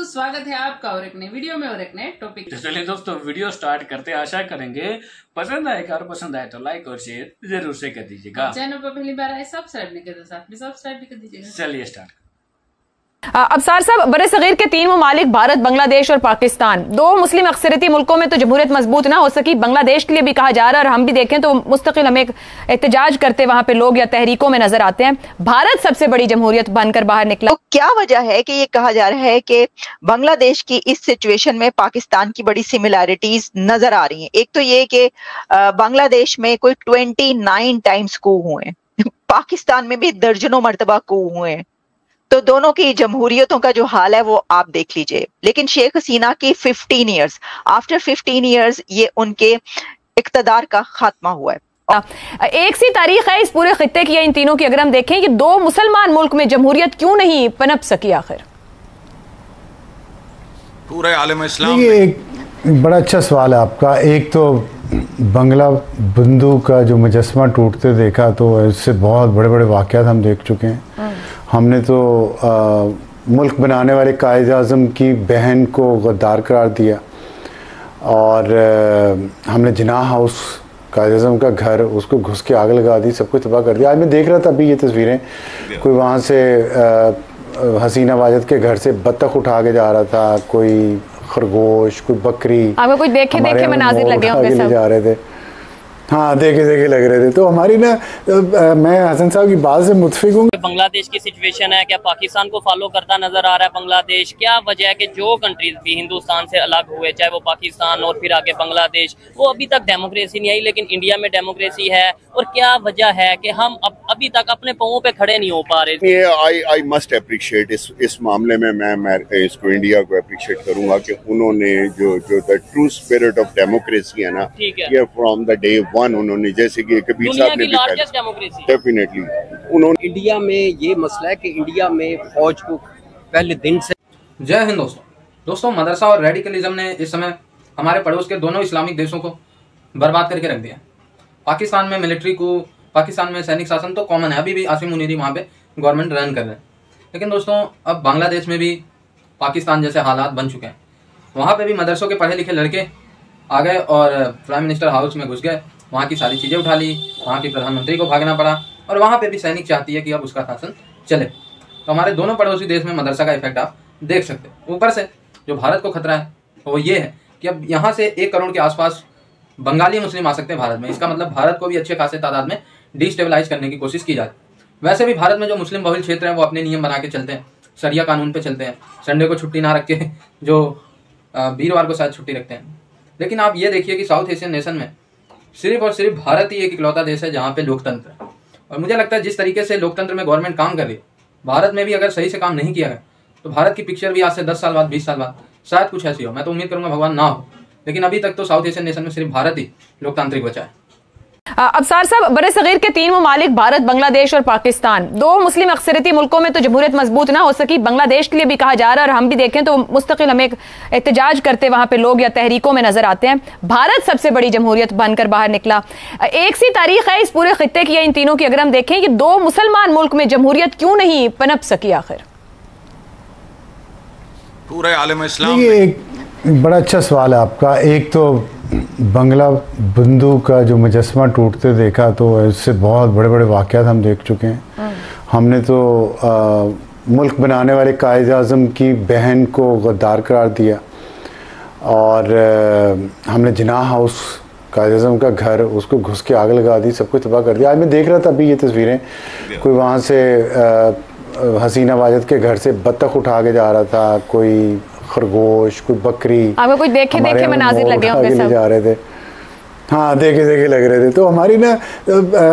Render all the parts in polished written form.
स्वागत है आपका और एक नई वीडियो में और एक नए टॉपिक। चलिए दोस्तों वीडियो स्टार्ट करते हैं। आशा करेंगे पसंद आएगा और पसंद आए तो लाइक और शेयर जरूर से कर दीजिएगा। चैनल पर पहली बार आए सब्सक्राइब नहीं करते साथ में सब्सक्राइब भी कर दीजिएगा। चलिए स्टार्ट। अबसार साहब, बड़े सगीर के 3 ममालिक भारत, बांग्लादेश और पाकिस्तान, 2 मुस्लिम अक्सरियती मुल्कों में तो जमहूरियत मजबूत ना हो सकी। बांग्लादेश के लिए भी कहा जा रहा है और हम भी देखें तो मुस्तकिल हमें एहतजाज करते वहां पे लोग या तहरीकों में नजर आते हैं। भारत सबसे बड़ी जमहूरियत बनकर बाहर निकला। तो क्या वजह है कि ये कहा जा रहा है कि बांग्लादेश की इस सिचुएशन में पाकिस्तान की बड़ी सिमिलैरिटीज नजर आ रही हैं? एक तो ये कि बांग्लादेश में कोई 29 टाइम्स कू हुए हैं, पाकिस्तान में भी दर्जनों मर्तबा कू हुए हैं। तो दोनों की जमहूरियतों का जो हाल है वो आप देख लीजिए। लेकिन शेख हसीना की 15 ईयर्स आफ्टर 15 ईयर्स ये उनके इक्तदार का खात्मा हुआ है। एक सी तारीख है इस पूरे खित्ते की, इन तीनों की अगर हम देखें कि 2 मुसलमान मुल्क में जमहूरियत क्यों नहीं पनप सकी आखिर? पूरे आलम इस्लाम ये एक बड़ा अच्छा सवाल है आपका। एक तो बंगला बंधु का जो मुजस्मा टूटते देखा तो इससे बहुत बड़े बड़े वाक़यात हम देख चुके हैं। हमने तो मुल्क बनाने वाले कायद आज़म की बहन को गद्दार करार दिया और हमने जिनाह हाउस कायद आज़म का घर उसको घुस के आग लगा दी, सब कुछ तबाह कर दिया। आज मैं देख रहा था अभी ये तस्वीरें, कोई वहाँ से हसीना वाजिद के घर से बत्तख उठा के जा रहा था, कोई खरगोश, कोई बकरी, हमें कुछ देखे मनाजिर लगे होंगे सब जा रहे थे। हाँ, देखे लग रहे थे। तो हमारी ना मैं हसन साहब की बात से मुतफिक हूँ। बांग्लादेश की सिचुएशन है, क्या पाकिस्तान को फॉलो करता नजर आ रहा है बांग्लादेश? क्या वजह है कि जो कंट्रीज भी हिंदुस्तान से अलग हुए, चाहे वो पाकिस्तान और फिर आगे बांग्लादेश, वो अभी तक डेमोक्रेसी नहीं आई, लेकिन इंडिया में डेमोक्रेसी है। और क्या वजह है कि हम अभी तक अपने पांवों पे खड़े नहीं हो पा रहे? आई मस्ट अप्रिशिएट इस मामले में मैं इसको इंडिया को अप्रिशिएट करूंगा कि उन्होंने जो the true spirit of democracy है ना, ये फ्रॉम द डे वन उन्होंने, जैसे कि कबीर साहब ने भी कहा, डेफिनेटली उन्होंने इंडिया में ये मसला है कि इंडिया में फौज को पहले दिन से। जय हिंद दोस्तों, मदरसा और रेडिकलिज्म ने इस समय हमारे पड़ोस के दोनों इस्लामिक देशों को बर्बाद करके रख दिया। पाकिस्तान में मिलिट्री को, पाकिस्तान में सैनिक शासन तो कॉमन है, अभी भी आसिम मुनीरी वहाँ पे गवर्नमेंट रन कर रहे हैं। लेकिन दोस्तों अब बांग्लादेश में भी पाकिस्तान जैसे हालात बन चुके हैं। वहाँ पे भी मदरसों के पढ़े लिखे लड़के आ गए और प्राइम मिनिस्टर हाउस में घुस गए, वहाँ की सारी चीज़ें उठा ली, वहाँ की प्रधानमंत्री को भागना पड़ा और वहाँ पे भी सैनिक चाहती है कि अब उसका शासन चले। तो हमारे दोनों पड़ोसी देश में मदरसा का इफेक्ट आप देख सकते हैं। ऊपर से जो भारत को खतरा है वो ये है कि अब यहाँ से 1 करोड़ के आसपास बंगाली मुस्लिम आ सकते हैं भारत में। इसका मतलब भारत को भी अच्छे खासे तादाद में डिस्टेबलाइज करने की कोशिश की जाए। वैसे भी भारत में जो मुस्लिम बहुल क्षेत्र हैं वो अपने नियम बना के चलते हैं, शरिया कानून पे चलते हैं, संडे को छुट्टी ना रख के जो वीरवार को शायद छुट्टी रखते हैं। लेकिन आप ये देखिए कि साउथ एशियन नेशन में सिर्फ और सिर्फ भारत ही एक इकलौता देश है जहाँ पे लोकतंत्र है। और मुझे लगता है जिस तरीके से लोकतंत्र में गवर्नमेंट काम कर रही है, भारत में भी अगर सही से काम नहीं किया गया तो भारत की पिक्चर भी आज से 10 साल बाद, 20 साल बाद शायद कुछ ऐसी हो। मैं तो उम्मीद करूंगा भगवान ना हो, लेकिन अभी तक तो साउथ एशियन नेशन में सिर्फ भारत ही लोकतांत्रिक बचा है। अबसार साहब, बड़े सगीर के 3 ममालिक भारत, बांग्लादेश और पाकिस्तान, 2 मुस्लिम अक्सरियती मुल्कों में तो जमहूरियत मजबूत ना हो सकी। बांग्लादेश के लिए भी कहा जा रहा है और हम भी देखें तो मुस्तकिल हमें एहतजाज करते वहां पे लोग या तहरीकों में नजर आते हैं। भारत सबसे बड़ी जमहूरियत बनकर बाहर निकला। एक सी तारीख है इस पूरे खित्ते की, इन तीनों की अगर हम देखें कि 2 मुसलमान मुल्क में जमहूरियत क्यों नहीं पनप सकी आखिर? पूरे आलम इस्लाम ये एक बड़ा अच्छा सवाल है आपका। एक तो बंगला बंधु का जो मुजस्मा टूटते देखा तो इससे बहुत बड़े बड़े वाक़यात हम देख चुके हैं। हमने तो मुल्क बनाने वाले कायद आज़म की बहन को गद्दार करार दिया और हमने जिनाह हाउस कायद आज़म का घर उसको घुस के आग लगा दी, सब कुछ तबाह कर दिया। आज मैं देख रहा था अभी ये तस्वीरें, कोई वहाँ से हसीना वाजिद के घर से बत्तख उठा के जा रहा था, कोई खरगोश, कोई बकरी, हमें कुछ देखे मनाजिर लगे होंगे सब जा रहे थे। हाँ, देखे लग रहे थे। तो हमारी ना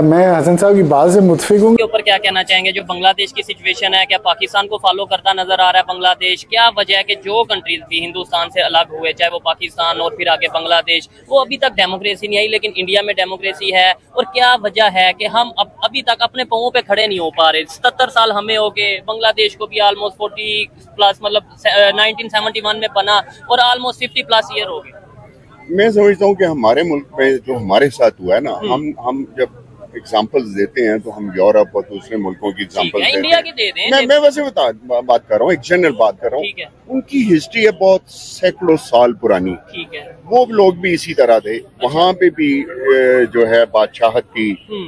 मैं हसन साहब की बात से मुतफिक हूँ। के ऊपर क्या कहना चाहेंगे? जो बांग्लादेश की सिचुएशन है, क्या पाकिस्तान को फॉलो करता नजर आ रहा है बांग्लादेश? क्या वजह है कि जो कंट्रीज भी हिंदुस्तान से अलग हुए, चाहे वो पाकिस्तान और फिर आगे बांग्लादेश, वो अभी तक डेमोक्रेसी नहीं आई, लेकिन इंडिया में डेमोक्रेसी है? और क्या वजह है कि हम अभी तक अपने पांवों पे खड़े नहीं हो पा रहे? 77 साल हमें हो गए, बांग्लादेश को भी ऑलमोस्ट 40+, मतलब 1971 में बना और ऑलमोस्ट 50+ ईयर हो गए। मैं समझता हूँ कि हमारे मुल्क में जो हमारे साथ हुआ है ना, हम जब एग्जांपल्स देते हैं तो हम यूरोप और दूसरे मुल्कों की एग्जांपल्स देते इंडिया हैं। की दे दें। मैं वैसे बात कर रहा हूँ, एक जनरल बात कर रहा हूँ। उनकी हिस्ट्री है बहुत सैकड़ों साल पुरानी। ठीक है। वो लोग भी इसी तरह थे। वहाँ पे भी जो है बादशाहत की,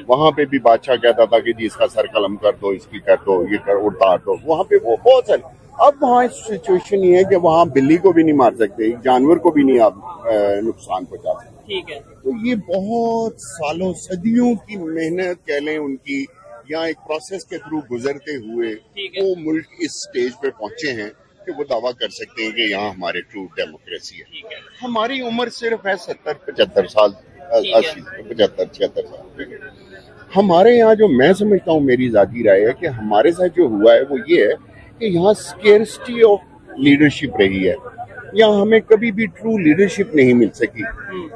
वहाँ पे भी बादशाह कहता था कि जी इसका सर कलम कर दो, इसकी कर दो, ये कर उतार दो। वहाँ पे वो बहुत सारे। अब वहाँ सिचुएशन ये है कि वहाँ बिल्ली को भी नहीं मार सकते, जानवर को भी नहीं आप नुकसान पहुंचा सकते। ठीक है। तो ये बहुत सालों सदियों की मेहनत कह लें उनकी, या एक प्रोसेस के थ्रू गुजरते हुए वो मुल्क इस स्टेज पे पहुंचे हैं कि वो दावा कर सकते हैं कि यहाँ हमारे ट्रू डेमोक्रेसी है। हमारी उम्र सिर्फ है 70-75 साल, 80-75-76 साल। हमारे यहाँ जो मैं समझता हूँ, मेरी जाती राय है कि हमारे साथ जो हुआ है वो ये है कि यहाँ स्केर्सिटी ऑफ लीडरशिप रही है। यहाँ हमें कभी भी ट्रू लीडरशिप नहीं मिल सकी।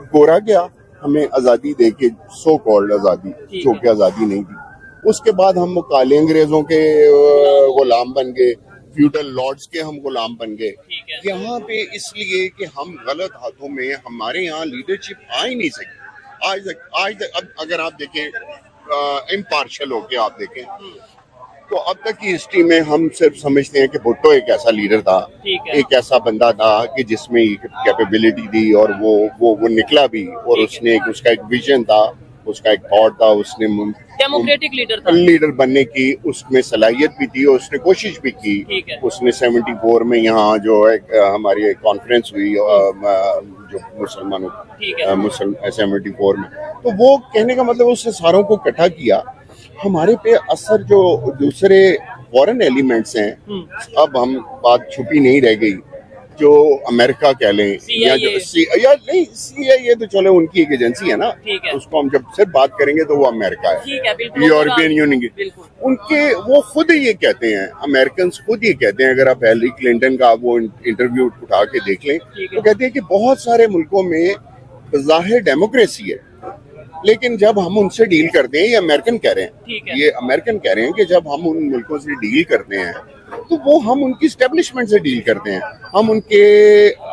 गोरा गया, हमें आजादी देके, सो कॉल्ड आजादी, जो कि आजादी नहीं थी। उसके बाद हम वो काले अंग्रेजों के गुलाम बन गए, फ्यूडल लॉर्ड्स के हम गुलाम बन गए। यहाँ पे इसलिए कि हम गलत हाथों में, हमारे यहाँ लीडरशिप आ ही नहीं सकी आज तक। अब अगर आप देखें इम्पार्शल होके आप देखें तो अब तक की हिस्ट्री में हम सिर्फ समझते हैं कि भुट्टो एक ऐसा लीडर था, एक ऐसा बंदा था कि जिसमें कैपेबिलिटी थी और वो निकला भी, और उसने उसका एक विजन था, उसका एक थॉट था, उसने डेमोक्रेटिक लीडर बनने की उसमें सलाहियत भी थी और उसने कोशिश भी की। उसने 74 में यहाँ जो है हमारी कॉन्फ्रेंस हुई जो मुसलमानों 74 में, तो वो कहने का मतलब उसने सारों को इकट्ठा किया। हमारे पे असर जो दूसरे फॉरेन एलिमेंट्स हैं, अब हम बात छुपी नहीं रह गई, जो अमेरिका कह लें या जो नहीं CIA तो चलो उनकी एक एजेंसी है ना, उसको हम जब सिर्फ बात करेंगे तो वो अमेरिका है, यूरोपियन यूनियन की। उनके वो खुद ये कहते हैं, अमेरिकन खुद ये कहते हैं, अगर आप हिलरी क्लिंटन का वो इंटरव्यू उठा के देख लें तो कहते हैं कि बहुत सारे मुल्कों में ज़ाहिर डेमोक्रेसी है, लेकिन जब हम उनसे डील करते हैं, ये अमेरिकन कह रहे हैं, ये अमेरिकन कह रहे हैं कि जब हम उन मुल्कों से डील करते हैं तो वो हम उनकी स्टैब्लिशमेंट से डील करते हैं, हम उनके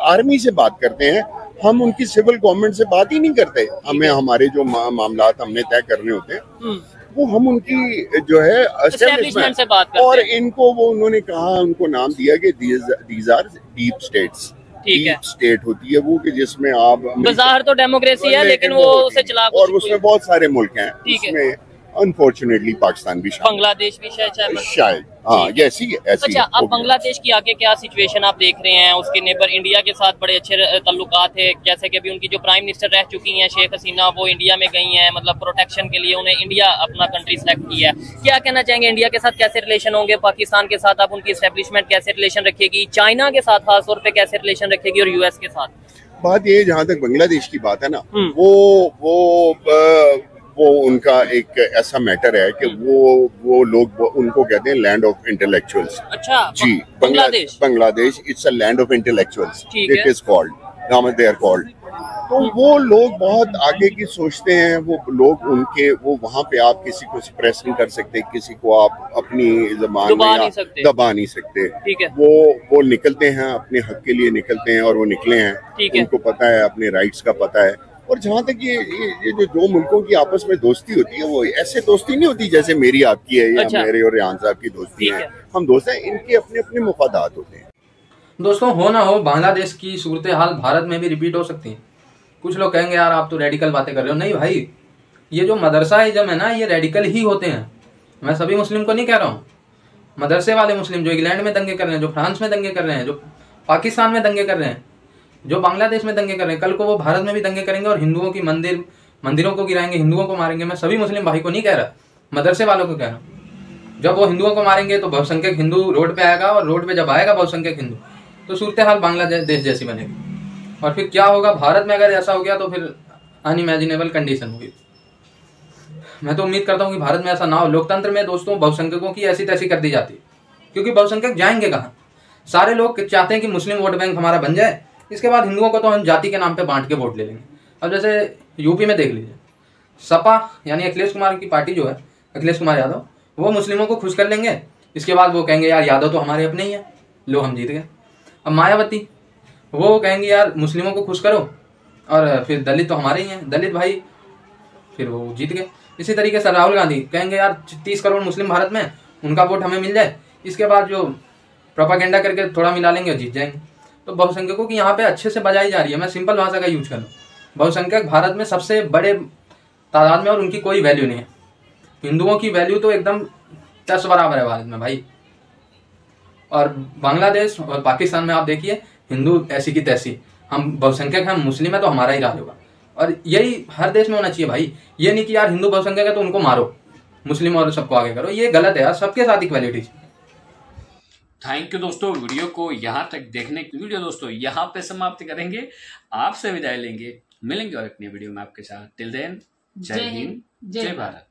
आर्मी से बात करते हैं, हम उनकी सिविल गवर्नमेंट से बात ही नहीं करते। हमें हमारे जो मामलात हमने तय करने होते हैं वो हम उनकी जो है एस्टेब्लिशमेंट से बात करते हैं। और इनको वो उन्होंने कहा, उनको नाम दिया कि these are deep states. Deep state होती है वो कि जिसमें आप बाहर तो डेमोक्रेसी है लेकिन वो उसे चला, और उसमें बहुत सारे मुल्क हैं, इसमें अनफॉर्चुनेटली पाकिस्तान भी शायद, बांग्लादेश भी शायद हाँ ऐसी है। अच्छा, अब बांग्लादेश की आगे क्या सिचुएशन आप देख रहे हैं? उसके नेबर इंडिया के साथ बड़े अच्छे ताल्लुकात है, जैसे कि अभी उनकी जो प्राइम मिनिस्टर रह चुकी हैं शेख हसीना, वो इंडिया में गई हैं, मतलब प्रोटेक्शन के लिए उन्हें इंडिया अपना कंट्री सेलेक्ट किया है। क्या कहना चाहेंगे, इंडिया के साथ कैसे रिलेशन होंगे? पाकिस्तान के साथ आप उनकी एस्टेब्लिशमेंट कैसे रिलेशन रखेगी? चाइना के साथ खासतौर पर कैसे रिलेशन रखेगी? और US के साथ? बात ये, जहाँ तक बांग्लादेश की बात है ना, वो उनका एक ऐसा मैटर है कि वो लोग उनको कहते हैं लैंड ऑफ इंटेलेक्चुअल्स। अच्छा, जी, Bangladesh it's a land of intellectuals, it is called, they are called. तो वो लोग बहुत आगे की सोचते हैं, वो लोग उनके वो वहाँ पे आप किसी को सप्रेस नहीं कर सकते, किसी को आप अपनी ज़बान में दबा नहीं सकते। वो निकलते हैं, अपने हक के लिए निकलते हैं और वो निकले हैं, उनको पता है, अपने राइट्स का पता है। और जहाँ तक ये जो दो मुल्कों की आपस में दोस्ती होती है, वो ऐसे दोस्ती नहीं होती जैसे मेरी आपकी है या मेरे और रेहान साहब की दोस्ती है। हम दोस्त हैं, इनके अपने अपने मुफादात होते हैं। दोस्तों, हो ना हो, बांग्लादेश की सूरत हाल भारत में भी रिपीट हो सकती है। कुछ लोग कहेंगे यार आप तो रेडिकल बातें कर रहे हो। नहीं भाई, ये जो मदरसा-इज़्म है ना, ये रेडिकल ही होते हैं। मैं सभी मुस्लिम को नहीं कह रहा हूँ। मदरसे वाले मुस्लिम जो इंग्लैंड में दंगे कर रहे हैं, जो फ्रांस में दंगे कर रहे हैं, जो पाकिस्तान में दंगे कर रहे हैं, जो बांग्लादेश में दंगे कर रहे हैं, कल को वो भारत में भी दंगे करेंगे और हिंदुओं की मंदिरों को गिराएंगे, हिंदुओं को मारेंगे। मैं सभी मुस्लिम भाई को नहीं कह रहा, मदरसे वालों को कह रहा हूँ। जब वो हिंदुओं को मारेंगे तो बहुसंख्यक हिंदू रोड पे आएगा, और रोड पे जब आएगा बहुसंख्यक हिंदू तो सूरत हाल बांग्लादेश जैसी बनेगी। और फिर क्या होगा भारत में, अगर ऐसा हो गया तो फिर अनइमेजिनेबल कंडीशन होगी। मैं तो उम्मीद करता हूँ कि भारत में ऐसा ना हो। लोकतंत्र में दोस्तों बहुसंख्यकों की ऐसी तैसी कर दी जाती है, क्योंकि बहुसंख्यक जाएंगे कहाँ? सारे लोग चाहते हैं कि मुस्लिम वोट बैंक हमारा बन जाए, इसके बाद हिंदुओं को तो हम जाति के नाम पे बांट के वोट ले लेंगे। अब जैसे यूपी में देख लीजिए, सपा यानी अखिलेश कुमार की पार्टी जो है, अखिलेश कुमार यादव, वो मुस्लिमों को खुश कर लेंगे, इसके बाद वो कहेंगे यार यादव तो हमारे अपने ही है, लो हम जीत गए। अब मायावती, वो कहेंगे यार मुस्लिमों को खुश करो, और फिर दलित तो हमारे ही हैं। दलित भाई फिर वो जीत गए। इसी तरीके से राहुल गांधी कहेंगे यार 30 करोड़ मुस्लिम भारत में, उनका वोट हमें मिल जाए, इसके बाद जो प्रोपागेंडा करके थोड़ा मिला लेंगे और जीत जाएंगे। तो बहुसंख्यकों की यहाँ पे अच्छे से बजाई जा रही है। मैं सिंपल भाषा का यूज करूँ, बहुसंख्यक भारत में सबसे बड़े तादाद में और उनकी कोई वैल्यू नहीं है। हिंदुओं की वैल्यू तो एकदम 10 बराबर है भारत में भाई। और बांग्लादेश और पाकिस्तान में आप देखिए हिंदू ऐसी की तैसी, हम बहुसंख्यक हैं, हम मुस्लिम है तो हमारा ही राज होगा। और यही हर देश में होना चाहिए भाई। ये नहीं कि यार हिंदू बहुसंख्यक है तो उनको मारो, मुस्लिम और सबको आगे करो, ये गलत है यार। सबके साथ इक्वालिटी। थैंक यू दोस्तों, वीडियो को यहाँ तक देखने के वीडियो दोस्तों यहाँ पे समाप्त करेंगे, आपसे विदाई लेंगे, मिलेंगे और अपनी वीडियो में आपके साथ। टिल देन जय हिंद, जय भारत।